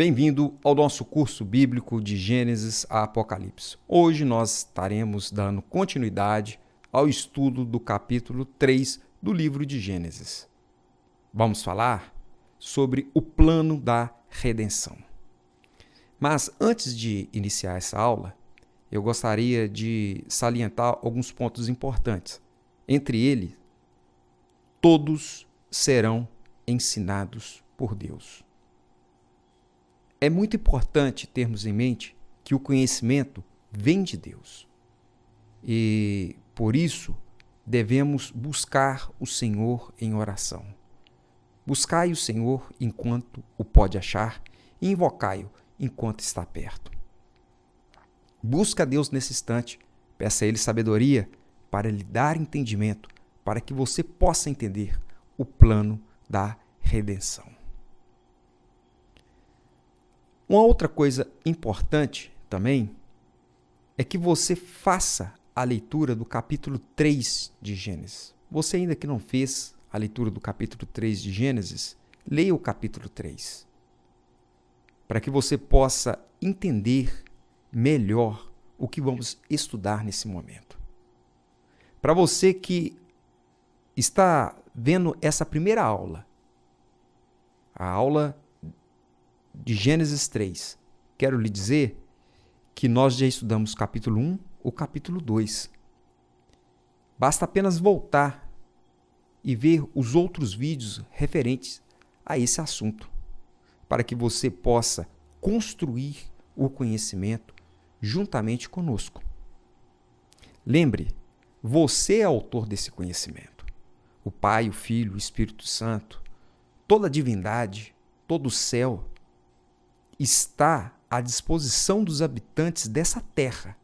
Bem-vindo ao nosso curso bíblico de Gênesis a Apocalipse. Hoje nós estaremos dando continuidade ao estudo do capítulo 3 do livro de Gênesis. Vamos falar sobre o plano da redenção. Mas antes de iniciar essa aula, eu gostaria de salientar alguns pontos importantes. Entre eles, todos serão ensinados por Deus. É muito importante termos em mente que o conhecimento vem de Deus. E, por isso, devemos buscar o Senhor em oração. Buscai o Senhor enquanto o pode achar e invocai-o enquanto está perto. Busca a Deus nesse instante, peça a Ele sabedoria para lhe dar entendimento, para que você possa entender o plano da redenção. Uma outra coisa importante também é que você faça a leitura do capítulo 3 de Gênesis. Você ainda que não fez a leitura do capítulo 3 de Gênesis, leia o capítulo 3, para que você possa entender melhor o que vamos estudar nesse momento. Para você que está vendo essa primeira aula, a aula de Gênesis 3, quero lhe dizer que nós já estudamos o capítulo 1, o capítulo 2. Basta apenas voltar e ver os outros vídeos referentes a esse assunto, para que você possa construir o conhecimento juntamente conosco. Lembre, você é autor desse conhecimento. O Pai, o Filho, o Espírito Santo, toda a divindade, todo o céu, está à disposição dos habitantes dessa terra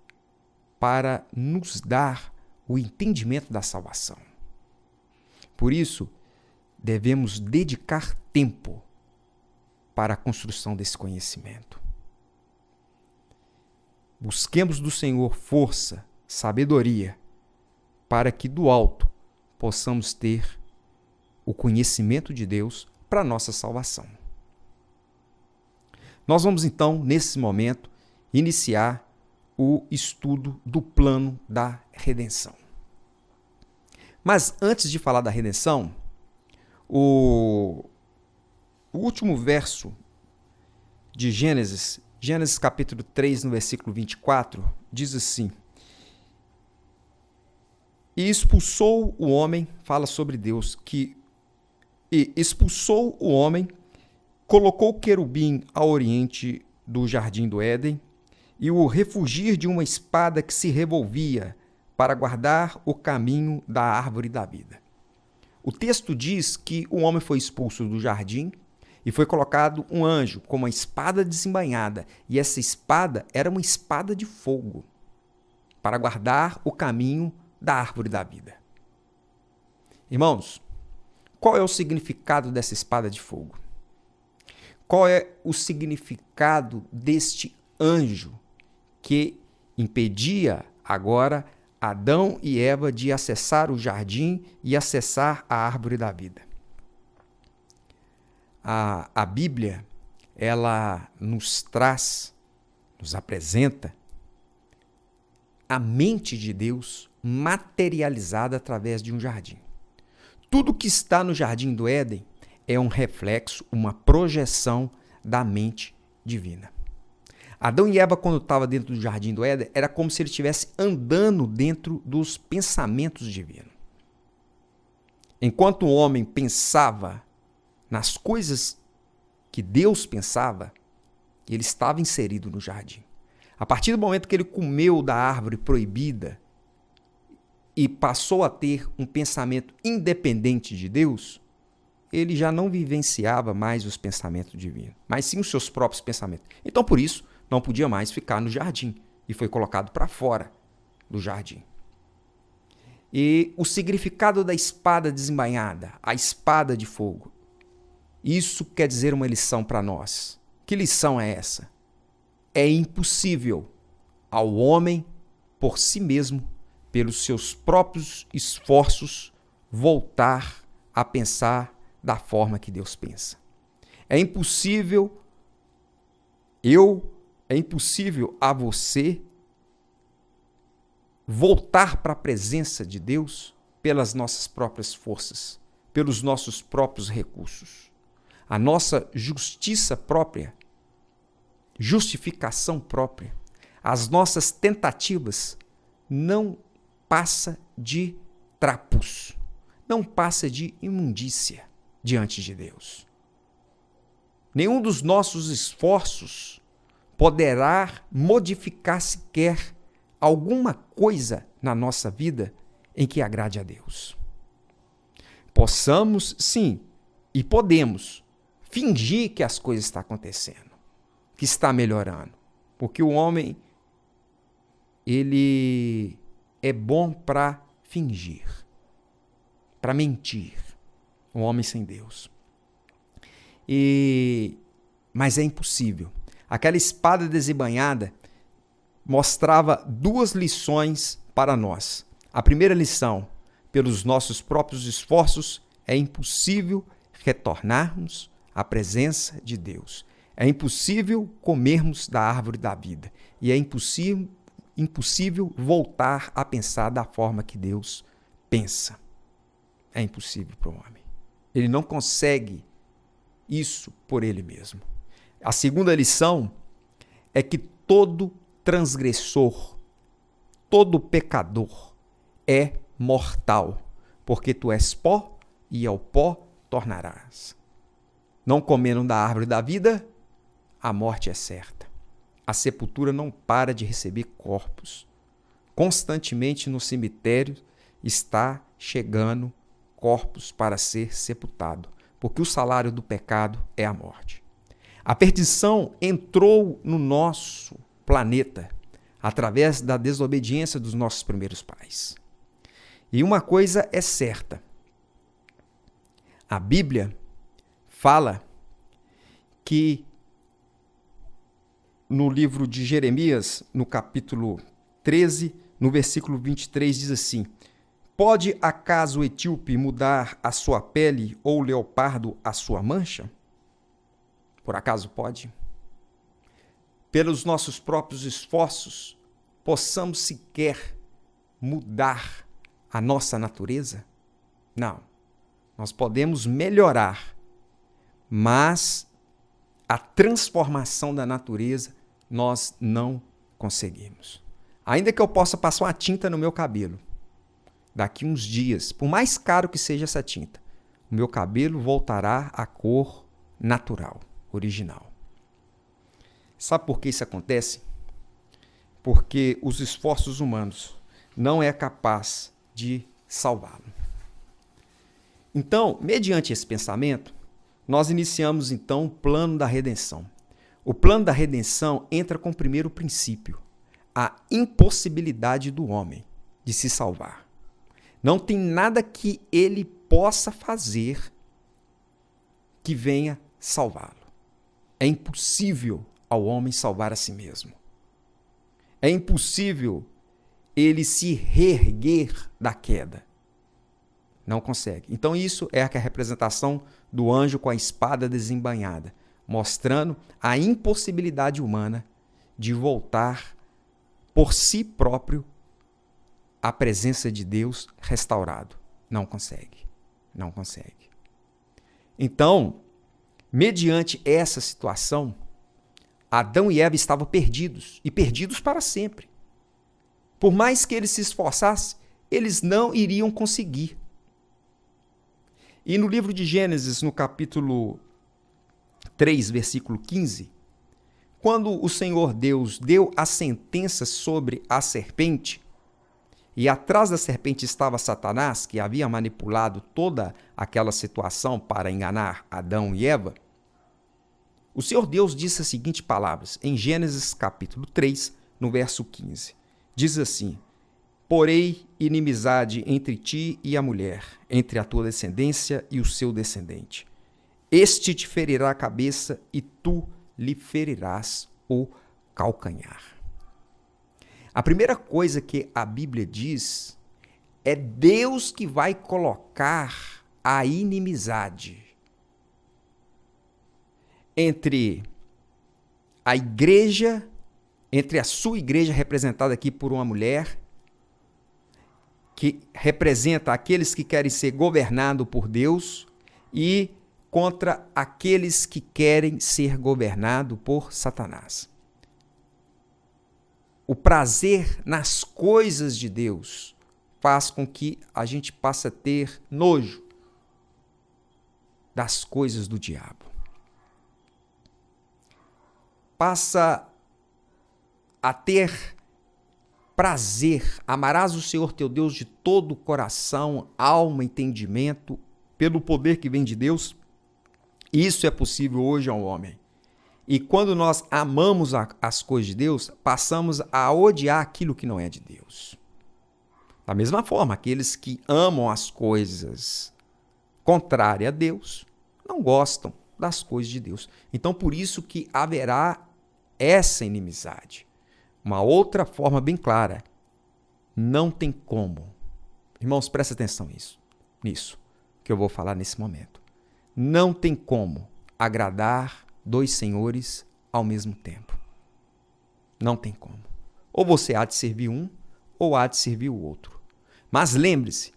para nos dar o entendimento da salvação. Por isso, devemos dedicar tempo para a construção desse conhecimento. Busquemos do Senhor força, sabedoria, para que do alto possamos ter o conhecimento de Deus para a nossa salvação. Nós vamos então, nesse momento, iniciar o estudo do plano da redenção. Mas antes de falar da redenção, o último verso de Gênesis capítulo 3, no versículo 24, diz assim: E expulsou o homem, fala sobre Deus, e expulsou o homem, colocou o querubim ao oriente do jardim do Éden e o refugir de uma espada que se revolvia para guardar o caminho da árvore da vida. O texto diz que o homem foi expulso do jardim e foi colocado um anjo com uma espada desembainhada, e essa espada era uma espada de fogo para guardar o caminho da árvore da vida. Irmãos, qual é o significado dessa espada de fogo? Qual é o significado deste anjo que impedia agora Adão e Eva de acessar o jardim e acessar a árvore da vida? A Bíblia, ela nos traz, nos apresenta a mente de Deus materializada através de um jardim. Tudo que está no jardim do Éden é um reflexo, uma projeção da mente divina. Adão e Eva, quando estavam dentro do jardim do Éden, era como se ele estivesse andando dentro dos pensamentos divinos. Enquanto o homem pensava nas coisas que Deus pensava, ele estava inserido no jardim. A partir do momento que ele comeu da árvore proibida e passou a ter um pensamento independente de Deus, ele já não vivenciava mais os pensamentos divinos, mas sim os seus próprios pensamentos. Então, por isso, não podia mais ficar no jardim e foi colocado para fora do jardim. E o significado da espada desembainhada, a espada de fogo, isso quer dizer uma lição para nós. Que lição é essa? É impossível ao homem, por si mesmo, pelos seus próprios esforços, voltar a pensar da forma que Deus pensa. É impossível É impossível a você voltar para a presença de Deus pelas nossas próprias forças, pelos nossos próprios recursos. A nossa justiça própria, justificação própria, as nossas tentativas não passa de trapos, não passa de imundícia diante de Deus. Nenhum dos nossos esforços poderá modificar sequer alguma coisa na nossa vida em que agrade a Deus. Possamos, sim, e podemos fingir que as coisas estão acontecendo, que está melhorando, porque o homem ele é bom para fingir, para mentir, um homem sem Deus. Mas é impossível. Aquela espada desembainhada mostrava duas lições para nós. A primeira lição: pelos nossos próprios esforços é impossível retornarmos à presença de Deus. É impossível comermos da árvore da vida. E é impossível voltar a pensar da forma que Deus pensa. É impossível para o homem. Ele não consegue isso por ele mesmo. A segunda lição é que todo transgressor, todo pecador é mortal, porque tu és pó e ao pó tornarás. Não comendo da árvore da vida, a morte é certa. A sepultura não para de receber corpos. Constantemente no cemitério está chegando corpos para ser sepultado, porque o salário do pecado é a morte. A perdição entrou no nosso planeta através da desobediência dos nossos primeiros pais. E uma coisa é certa: a Bíblia fala que no livro de Jeremias, no capítulo 13, no versículo 23, diz assim: pode acaso o etíope mudar a sua pele ou o leopardo a sua mancha? Por acaso pode? Pelos nossos próprios esforços, possamos sequer mudar a nossa natureza? Não. Nós podemos melhorar, mas a transformação da natureza nós não conseguimos. Ainda que eu possa passar uma tinta no meu cabelo, daqui uns dias, por mais caro que seja essa tinta, o meu cabelo voltará à cor natural, original. Sabe por que isso acontece? Porque os esforços humanos não é capaz de salvá-lo. Então, mediante esse pensamento, nós iniciamos então o plano da redenção. O plano da redenção entra com o primeiro princípio: a impossibilidade do homem de se salvar. Não tem nada que ele possa fazer que venha salvá-lo. É impossível ao homem salvar a si mesmo. É impossível ele se reerguer da queda. Não consegue. Então isso é a representação do anjo com a espada desembainhada, mostrando a impossibilidade humana de voltar por si próprio à presença de Deus restaurado. Não consegue. Não consegue. Então, mediante essa situação, Adão e Eva estavam perdidos, e perdidos para sempre. Por mais que eles se esforçassem, eles não iriam conseguir. E no livro de Gênesis, no capítulo 3, versículo 15, quando o Senhor Deus deu a sentença sobre a serpente, e atrás da serpente estava Satanás, que havia manipulado toda aquela situação para enganar Adão e Eva, o Senhor Deus disse as seguintes palavras, em Gênesis capítulo 3, no verso 15. Diz assim: porei inimizade entre ti e a mulher, entre a tua descendência e o seu descendente. Este te ferirá a cabeça e tu lhe ferirás o calcanhar. A primeira coisa que a Bíblia diz é Deus que vai colocar a inimizade entre a igreja, entre a sua igreja representada aqui por uma mulher, que representa aqueles que querem ser governados por Deus, e contra aqueles que querem ser governados por Satanás. O prazer nas coisas de Deus faz com que a gente passe a ter nojo das coisas do diabo. Passa a ter prazer, amarás o Senhor teu Deus de todo o coração, alma, entendimento, pelo poder que vem de Deus. Isso é possível hoje ao homem. E quando nós amamos as coisas de Deus, passamos a odiar aquilo que não é de Deus. Da mesma forma, aqueles que amam as coisas contrárias a Deus, não gostam das coisas de Deus. Então, por isso que haverá essa inimizade. Uma outra forma bem clara, não tem como. Irmãos, presta atenção nisso que eu vou falar nesse momento. Não tem como agradar dois senhores ao mesmo tempo. Não tem como. Ou você há de servir um, ou há de servir o outro. Mas lembre-se,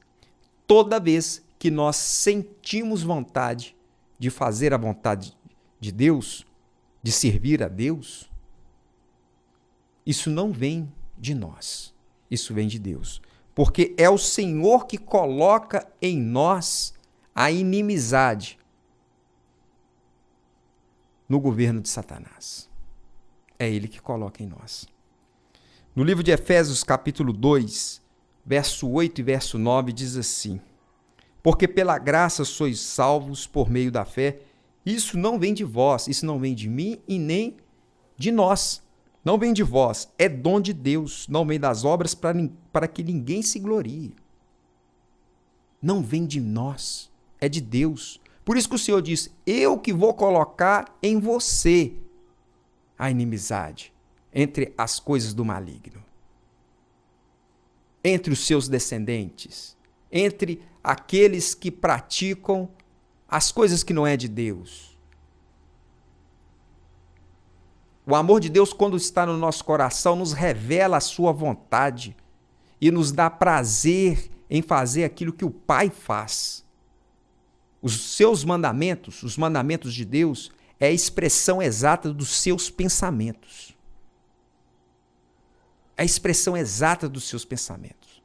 toda vez que nós sentimos vontade de fazer a vontade de Deus, de servir a Deus, isso não vem de nós, isso vem de Deus. Porque é o Senhor que coloca em nós a inimizade no governo de Satanás. É Ele que coloca em nós. No livro de Efésios, capítulo 2, verso 8 e verso 9, diz assim: porque pela graça sois salvos por meio da fé. Isso não vem de vós, isso não vem de mim e nem de nós. Não vem de vós, é dom de Deus, não vem das obras para que ninguém se glorie. Não vem de nós, é de Deus. Por isso que o Senhor diz, eu que vou colocar em você a inimizade entre as coisas do maligno, entre os seus descendentes, entre aqueles que praticam as coisas que não é de Deus. O amor de Deus, quando está no nosso coração, nos revela a sua vontade e nos dá prazer em fazer aquilo que o Pai faz. Os seus mandamentos, os mandamentos de Deus, é a expressão exata dos seus pensamentos. É a expressão exata dos seus pensamentos.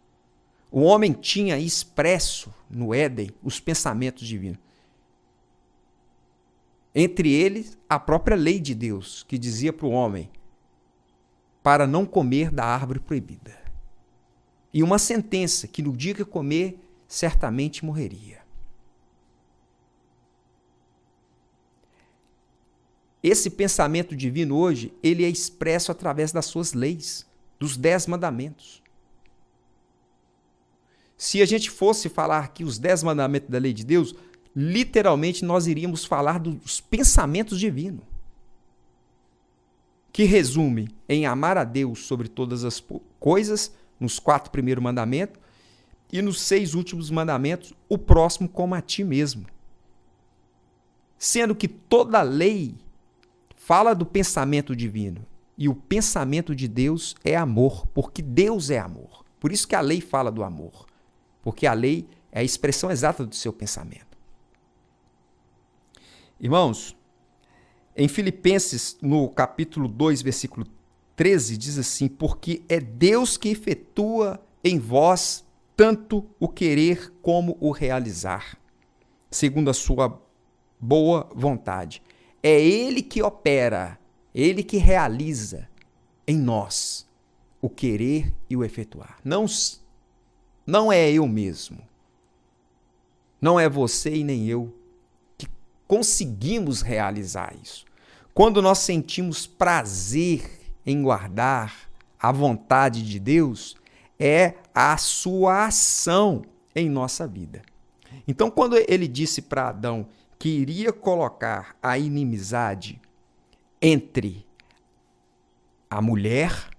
O homem tinha expresso no Éden os pensamentos divinos. Entre eles, a própria lei de Deus, que dizia para o homem para não comer da árvore proibida. E uma sentença que no dia que comer, certamente morreria. Esse pensamento divino hoje, ele é expresso através das suas leis, dos 10 mandamentos. Se a gente fosse falar aqui os 10 mandamentos da lei de Deus, literalmente nós iríamos falar dos pensamentos divinos, que resume em amar a Deus sobre todas as coisas, nos 4 primeiros mandamentos, e nos 6 últimos mandamentos, o próximo como a ti mesmo. Sendo que toda a lei fala do pensamento divino, e o pensamento de Deus é amor, porque Deus é amor. Por isso que a lei fala do amor, porque a lei é a expressão exata do seu pensamento. Irmãos, em Filipenses, no capítulo 2, versículo 13, diz assim, porque é Deus que efetua em vós tanto o querer como o realizar, segundo a sua boa vontade. É Ele que opera, Ele que realiza em nós o querer e o efetuar. Não é eu mesmo, não é você e nem eu que conseguimos realizar isso. Quando nós sentimos prazer em guardar a vontade de Deus, é a sua ação em nossa vida. Então, quando ele disse para Adão que iria colocar a inimizade entre a mulher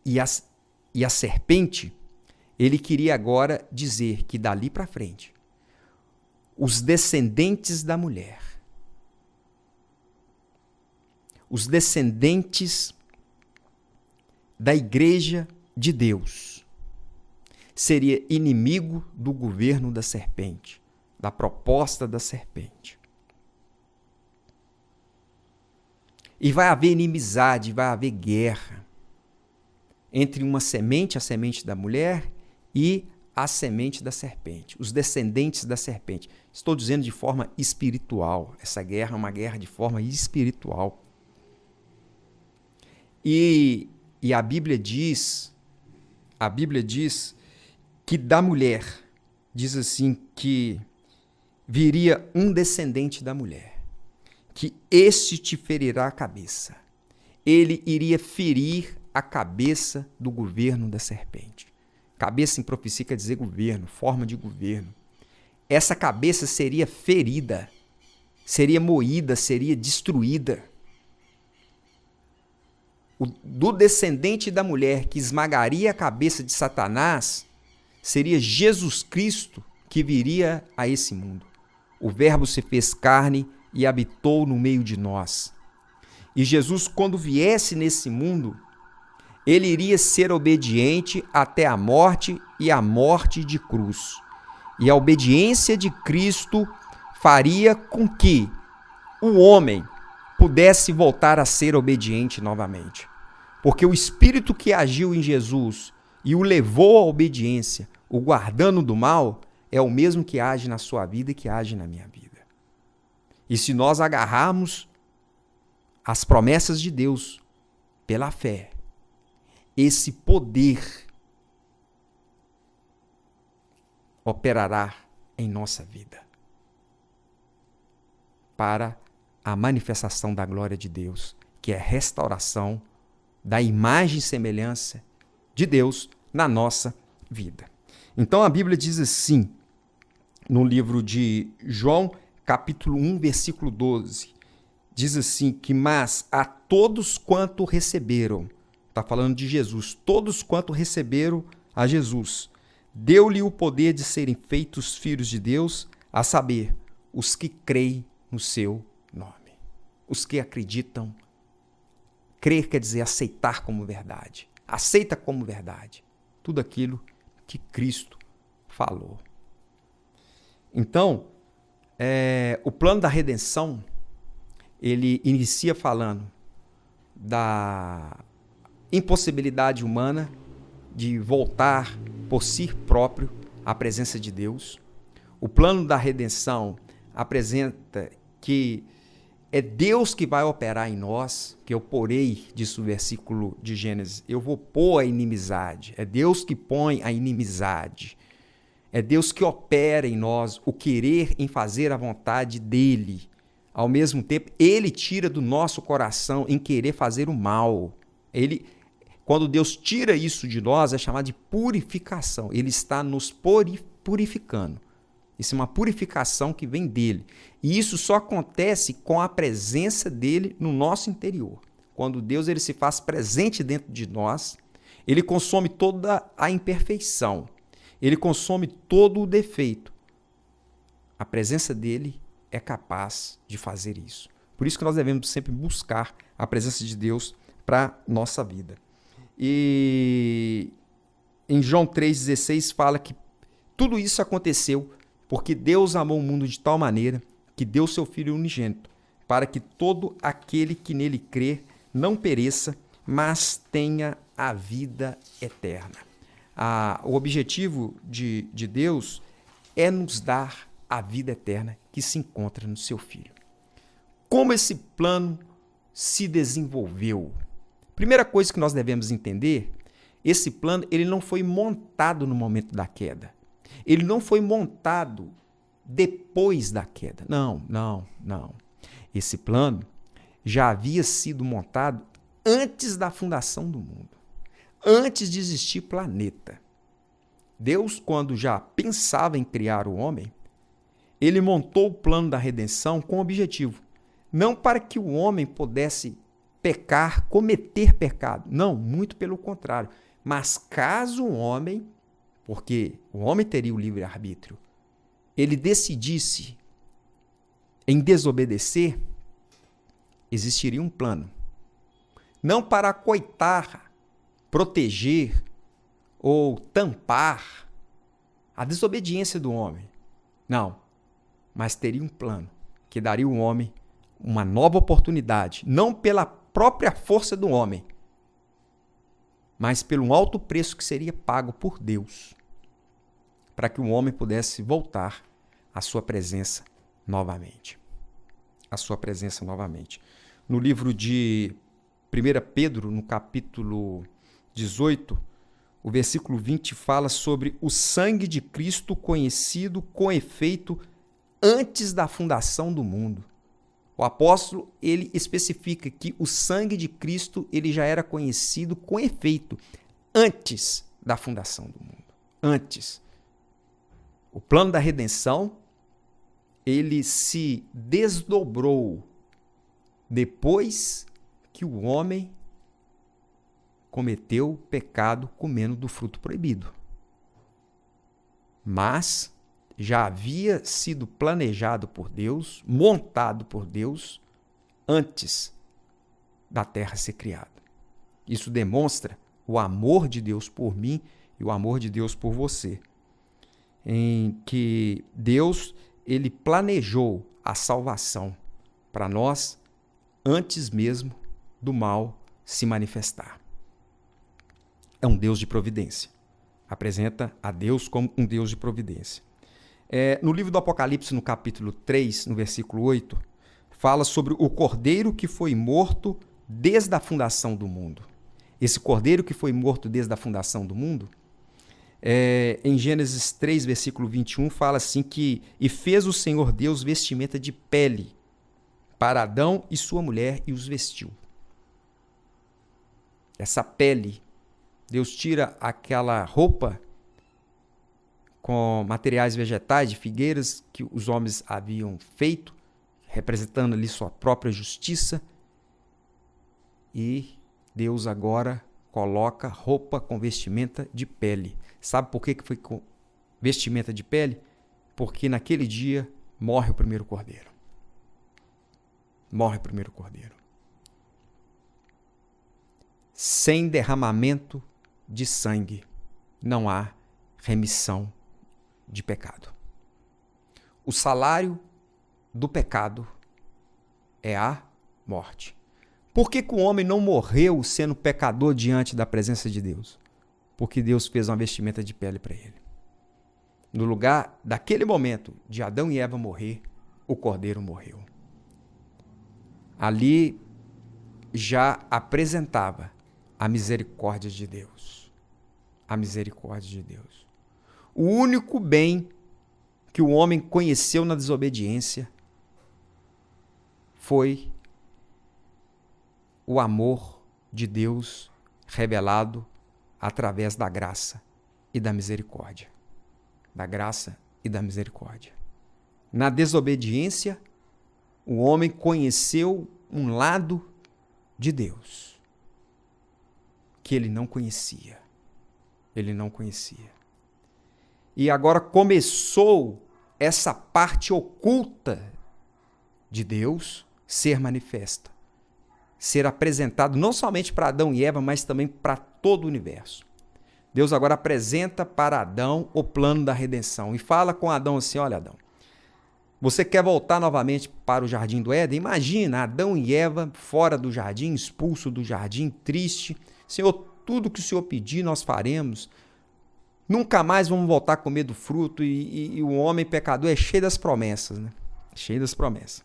e a serpente, ele queria agora dizer que dali para frente, os descendentes da mulher os descendentes da igreja de Deus, seria inimigo do governo da serpente, da proposta da serpente. E vai haver inimizade, vai haver guerra entre uma semente, a semente da mulher, e a semente da serpente, os descendentes da serpente. Estou dizendo de forma espiritual. Essa guerra é uma guerra de forma espiritual. E a Bíblia diz que da mulher, diz assim, que viria um descendente da mulher, que este te ferirá a cabeça. Ele iria ferir a cabeça do governo da serpente. Cabeça em profecia quer dizer governo, forma de governo. Essa cabeça seria ferida, seria moída, seria destruída. Do descendente da mulher que esmagaria a cabeça de Satanás, seria Jesus Cristo que viria a esse mundo. O Verbo se fez carne e habitou no meio de nós. E Jesus, quando viesse nesse mundo, ele iria ser obediente até a morte e a morte de cruz. E a obediência de Cristo faria com que o homem pudesse voltar a ser obediente novamente. Porque o Espírito que agiu em Jesus e o levou à obediência, o guardando do mal, é o mesmo que age na sua vida e que age na minha vida. E se nós agarrarmos as promessas de Deus pela fé, esse poder operará em nossa vida para a manifestação da glória de Deus, que é a restauração da imagem e semelhança de Deus na nossa vida. Então a Bíblia diz assim, no livro de João, capítulo 1, versículo 12, diz assim que, mas a todos quanto receberam, está falando de Jesus, todos quanto receberam a Jesus, deu-lhe o poder de serem feitos filhos de Deus, a saber, os que creem no seu nome. Os que acreditam. Crer quer dizer aceitar como verdade. Aceita como verdade tudo aquilo que Cristo falou. Então, o plano da redenção, ele inicia falando da impossibilidade humana de voltar por si próprio à presença de Deus. O plano da redenção apresenta que é Deus que vai operar em nós, que eu porei, diz o versículo de Gênesis, eu vou pôr a inimizade. É Deus que põe a inimizade. É Deus que opera em nós o querer em fazer a vontade dele. Ao mesmo tempo, ele tira do nosso coração em querer fazer o mal. Quando Deus tira isso de nós, é chamado de purificação. Ele está nos purificando. Isso é uma purificação que vem dele. E isso só acontece com a presença dele no nosso interior. Quando Deus ele se faz presente dentro de nós, ele consome toda a imperfeição. Ele consome todo o defeito. A presença dele é capaz de fazer isso. Por isso que nós devemos sempre buscar a presença de Deus para a nossa vida. E em João 3,16 fala que tudo isso aconteceu porque Deus amou o mundo de tal maneira que deu seu Filho unigênito, para que todo aquele que nele crê não pereça, mas tenha a vida eterna. O objetivo de Deus é nos dar a vida eterna que se encontra no seu Filho. Como esse plano se desenvolveu? Primeira coisa que nós devemos entender, esse plano ele não foi montado no momento da queda. Ele não foi montado depois da queda. Não. Esse plano já havia sido montado antes da fundação do mundo. Antes de existir planeta. Deus, quando já pensava em criar o homem, ele montou o plano da redenção com o objetivo. Não para que o homem pudesse pecar, cometer pecado. Não, muito pelo contrário. Mas caso o homem, porque o homem teria o livre-arbítrio, ele decidisse em desobedecer, existiria um plano não para acoitar, proteger ou tampar a desobediência do homem. Não, mas teria um plano que daria ao homem uma nova oportunidade, não pela própria força do homem, mas pelo alto preço que seria pago por Deus, para que o homem pudesse voltar à sua presença novamente. A sua presença novamente. No livro de 1 Pedro, no capítulo 18, o versículo 20 fala sobre o sangue de Cristo conhecido com efeito antes da fundação do mundo. O apóstolo, ele especifica que o sangue de Cristo ele já era conhecido com efeito antes da fundação do mundo. Antes. O plano da redenção, ele se desdobrou depois que o homem cometeu pecado comendo do fruto proibido. Mas já havia sido planejado por Deus, montado por Deus, antes da terra ser criada. Isso demonstra o amor de Deus por mim e o amor de Deus por você. Em que Deus, ele planejou a salvação para nós antes mesmo do mal se manifestar. É um Deus de providência. Apresenta a Deus como um Deus de providência. No livro do Apocalipse, no capítulo 3, no versículo 8, fala sobre o cordeiro que foi morto desde a fundação do mundo. Esse cordeiro que foi morto desde a fundação do mundo, em Gênesis 3, versículo 21, fala assim que e fez o Senhor Deus vestimenta de pele para Adão e sua mulher e os vestiu. Essa pele, Deus tira aquela roupa com materiais vegetais de figueiras que os homens haviam feito, representando ali sua própria justiça, e Deus agora coloca roupa com vestimenta de pele. Sabe por que foi com vestimenta de pele? Porque naquele dia morre o primeiro cordeiro. Morre o primeiro cordeiro. Sem derramamento de sangue não há remissão de pecado. O salário do pecado é a morte. Por que o homem não morreu sendo pecador diante da presença de Deus? Porque Deus fez uma vestimenta de pele para ele. No lugar daquele momento de Adão e Eva morrer, o cordeiro morreu. Ali já apresentava a misericórdia de Deus. A misericórdia de Deus. O único bem que o homem conheceu na desobediência foi o amor de Deus revelado através da graça e da misericórdia. Da graça e da misericórdia. Na desobediência, o homem conheceu um lado de Deus que ele não conhecia. Ele não conhecia. E agora começou essa parte oculta de Deus ser manifesta, ser apresentado não somente para Adão e Eva, mas também para todo o universo. Deus agora apresenta para Adão o plano da redenção e fala com Adão assim: olha, Adão, você quer voltar novamente para o jardim do Éden? Imagina Adão e Eva fora do jardim, expulso do jardim, triste. Senhor, tudo que o Senhor pedir nós faremos. Nunca mais vamos voltar a comer do fruto, e o homem pecador é cheio das promessas, né? Cheio das promessas.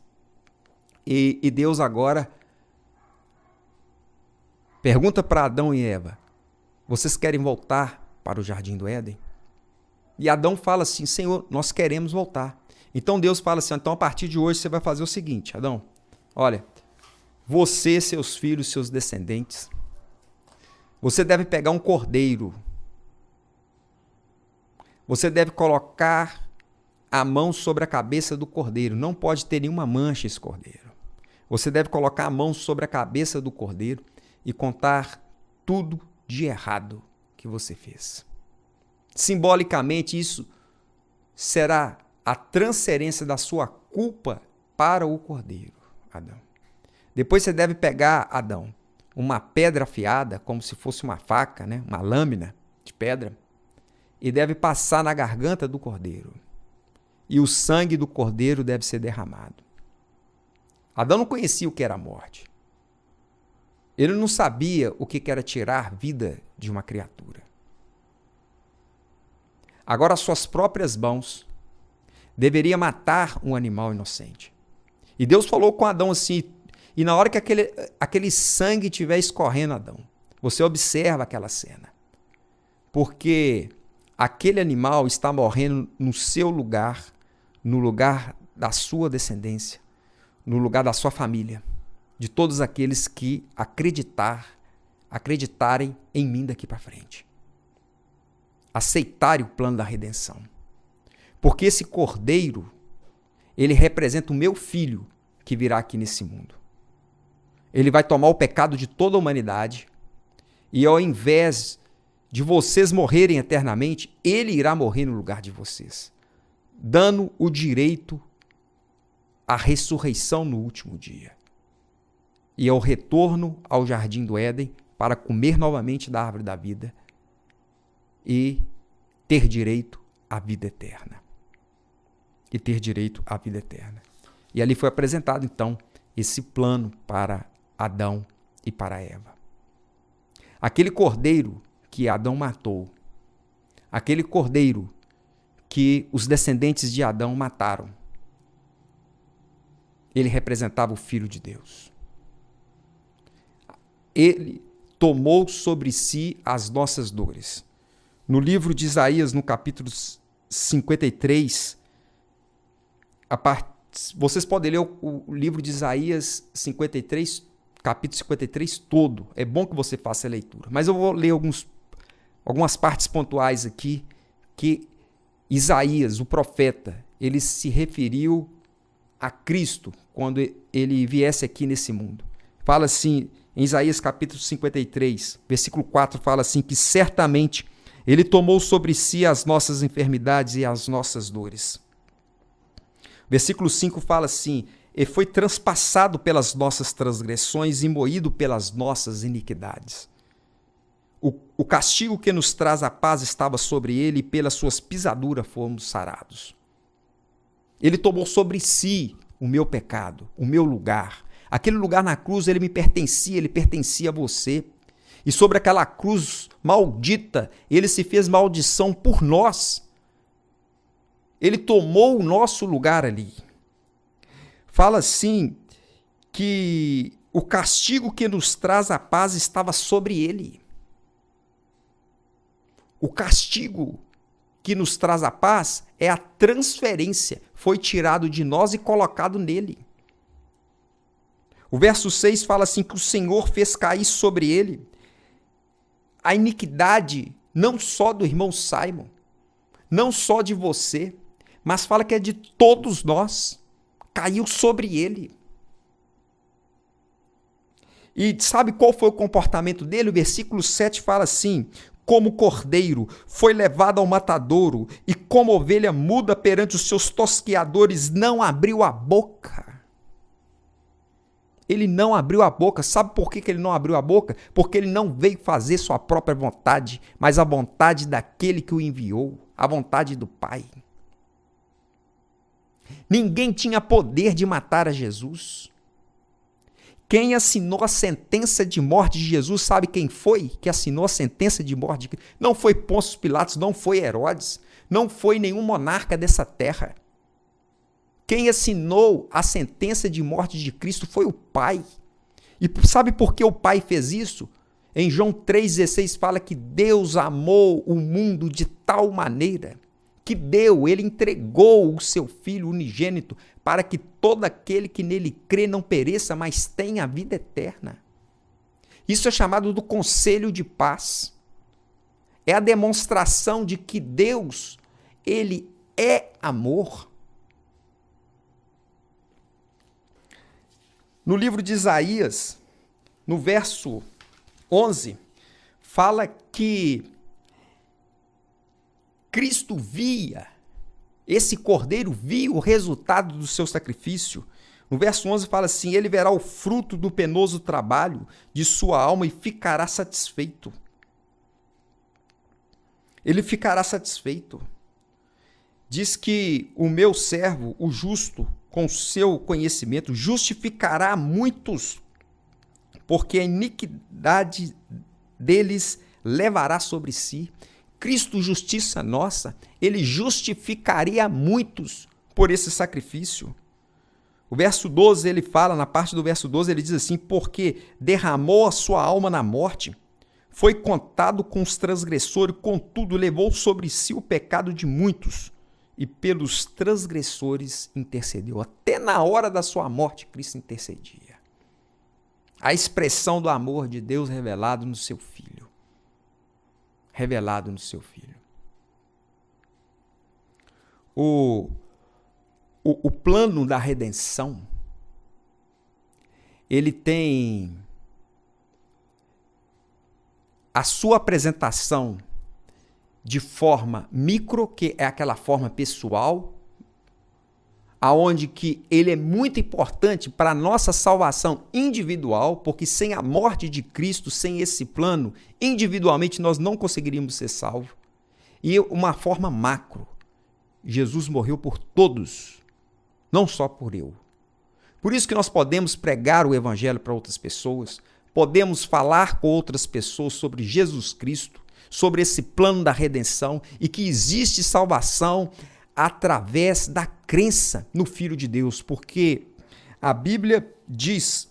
E Deus agora pergunta para Adão e Eva: vocês querem voltar para o jardim do Éden? E Adão fala assim: Senhor, nós queremos voltar. Então Deus fala assim: então a partir de hoje você vai fazer o seguinte, Adão, olha, você, seus filhos, seus descendentes, você deve pegar um cordeiro. Você deve colocar a mão sobre a cabeça do cordeiro. Não pode ter nenhuma mancha esse cordeiro. Você deve colocar a mão sobre a cabeça do cordeiro e contar tudo de errado que você fez. Simbolicamente, isso será a transferência da sua culpa para o cordeiro, Adão. Depois você deve pegar, Adão, uma pedra afiada, como se fosse uma faca, né? Uma lâmina de pedra, e deve passar na garganta do cordeiro. E o sangue do cordeiro deve ser derramado. Adão não conhecia o que era a morte. Ele não sabia o que era tirar vida de uma criatura. Agora, as suas próprias mãos deveria matar um animal inocente. E Deus falou com Adão assim, e na hora que aquele sangue estiver escorrendo, Adão, você observa aquela cena. Porque aquele animal está morrendo no seu lugar, no lugar da sua descendência, no lugar da sua família, de todos aqueles que acreditarem em mim daqui para frente. Aceitarem o plano da redenção. Porque esse cordeiro, ele representa o meu filho que virá aqui nesse mundo. Ele vai tomar o pecado de toda a humanidade e ao invés de vocês morrerem eternamente, ele irá morrer no lugar de vocês, dando o direito à ressurreição no último dia e ao retorno ao jardim do Éden para comer novamente da árvore da vida e ter direito à vida eterna. E ali foi apresentado, então, esse plano para Adão e para Eva. Aquele cordeiro que Adão matou, aquele cordeiro que os descendentes de Adão mataram, ele representava o Filho de Deus. Ele tomou sobre si as nossas dores. No livro de Isaías, no capítulo 53, vocês podem ler o livro de Isaías 53, capítulo 53 todo. É bom que você faça a leitura. Mas eu vou ler algumas partes pontuais aqui que Isaías, o profeta, ele se referiu a Cristo quando ele viesse aqui nesse mundo. Fala assim, em Isaías capítulo 53, versículo 4, fala assim, que certamente ele tomou sobre si as nossas enfermidades e as nossas dores. Versículo 5 fala assim, e foi transpassado pelas nossas transgressões e moído pelas nossas iniquidades. O castigo que nos traz a paz estava sobre ele e pelas suas pisaduras fomos sarados. Ele tomou sobre si o meu pecado, o meu lugar. Aquele lugar na cruz, ele pertencia a você. E sobre aquela cruz maldita, ele se fez maldição por nós. Ele tomou o nosso lugar ali. Fala assim, que o castigo que nos traz a paz estava sobre ele. O castigo que nos traz a paz é a transferência. Foi tirado de nós e colocado nele. O verso 6 fala assim, que o Senhor fez cair sobre ele a iniquidade não só do irmão Simon, não só de você, mas fala que é de todos nós. Caiu sobre ele. E sabe qual foi o comportamento dele? O versículo 7 fala assim, como cordeiro foi levado ao matadouro e como ovelha muda perante os seus tosqueadores, não abriu a boca. Ele não abriu a boca. Sabe por que ele não abriu a boca? Porque ele não veio fazer sua própria vontade, mas a vontade daquele que o enviou, a vontade do Pai. Ninguém tinha poder de matar a Jesus. Quem assinou a sentença de morte de Jesus, sabe quem foi que assinou a sentença de morte? Não foi Pôncio Pilatos, não foi Herodes, não foi nenhum monarca dessa terra. Quem assinou a sentença de morte de Cristo foi o Pai. E sabe por que o Pai fez isso? Em João 3,16 fala que Deus amou o mundo de tal maneira que ele entregou o seu Filho unigênito para que todo aquele que nele crê não pereça, mas tenha a vida eterna. Isso é chamado do conselho de paz. É a demonstração de que Deus, ele é amor. No livro de Isaías, no verso 11, fala que Cristo esse cordeiro via o resultado do seu sacrifício. No verso 11 fala assim: ele verá o fruto do penoso trabalho de sua alma e ficará satisfeito. Ele ficará satisfeito. Diz que o meu servo, o justo, com seu conhecimento, justificará muitos, porque a iniquidade deles levará sobre si. Cristo, justiça nossa, ele justificaria muitos por esse sacrifício. O verso 12, ele fala, na parte do verso 12, ele diz assim: porque derramou a sua alma na morte, foi contado com os transgressores, contudo levou sobre si o pecado de muitos, e pelos transgressores intercedeu. Até na hora da sua morte, Cristo intercedia. A expressão do amor de Deus revelado no seu Filho. Revelado no seu Filho. O plano da redenção, ele tem a sua apresentação de forma micro, que é aquela forma pessoal, aonde que ele é muito importante para a nossa salvação individual, porque sem a morte de Cristo, sem esse plano, individualmente nós não conseguiríamos ser salvos. E uma forma macro, Jesus morreu por todos, não só por eu. Por isso que nós podemos pregar o evangelho para outras pessoas, podemos falar com outras pessoas sobre Jesus Cristo, sobre esse plano da redenção e que existe salvação através da crença no Filho de Deus, porque a Bíblia diz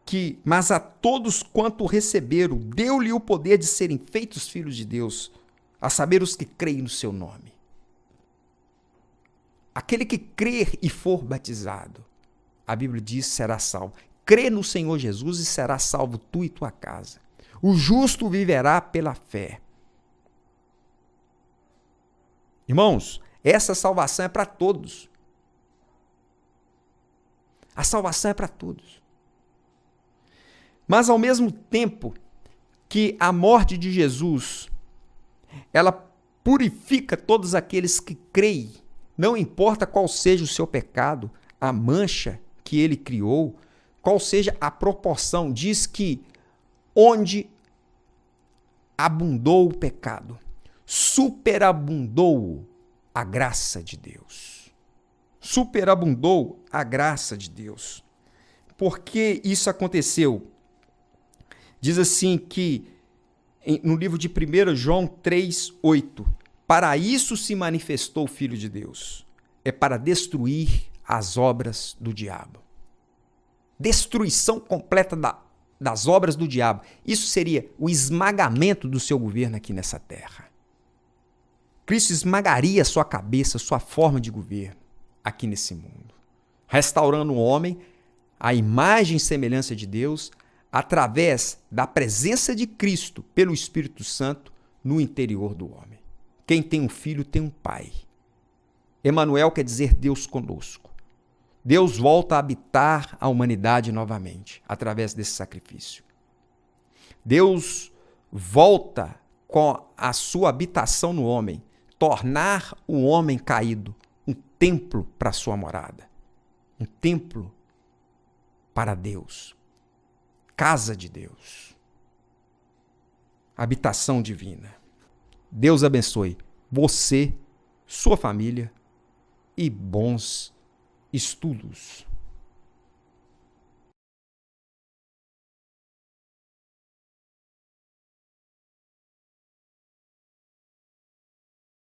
que, mas a todos quanto receberam, deu-lhe o poder de serem feitos filhos de Deus, a saber os que creem no seu nome. Aquele que crer e for batizado, a Bíblia diz, será salvo. Crê no Senhor Jesus e será salvo tu e tua casa. O justo viverá pela fé. Irmãos, essa salvação é para todos. A salvação é para todos. Mas ao mesmo tempo que a morte de Jesus, ela purifica todos aqueles que creem, não importa qual seja o seu pecado, a mancha que ele criou, qual seja a proporção, diz que onde abundou o pecado, superabundou a graça de Deus. Superabundou a graça de Deus. Por que isso aconteceu? Diz assim que no livro de 1 João 3:8, para isso se manifestou o Filho de Deus, é para destruir as obras do diabo. Destruição completa das obras do diabo. Isso seria o esmagamento do seu governo aqui nessa terra. Cristo esmagaria a sua cabeça, sua forma de governo aqui nesse mundo, restaurando o homem à imagem e semelhança de Deus através da presença de Cristo pelo Espírito Santo no interior do homem. Quem tem um filho tem um pai. Emanuel quer dizer Deus conosco. Deus volta a habitar a humanidade novamente através desse sacrifício. Deus volta com a sua habitação no homem, tornar o homem caído um templo para a sua morada, um templo para Deus, casa de Deus, habitação divina. Deus abençoe você, sua família e bons estudos.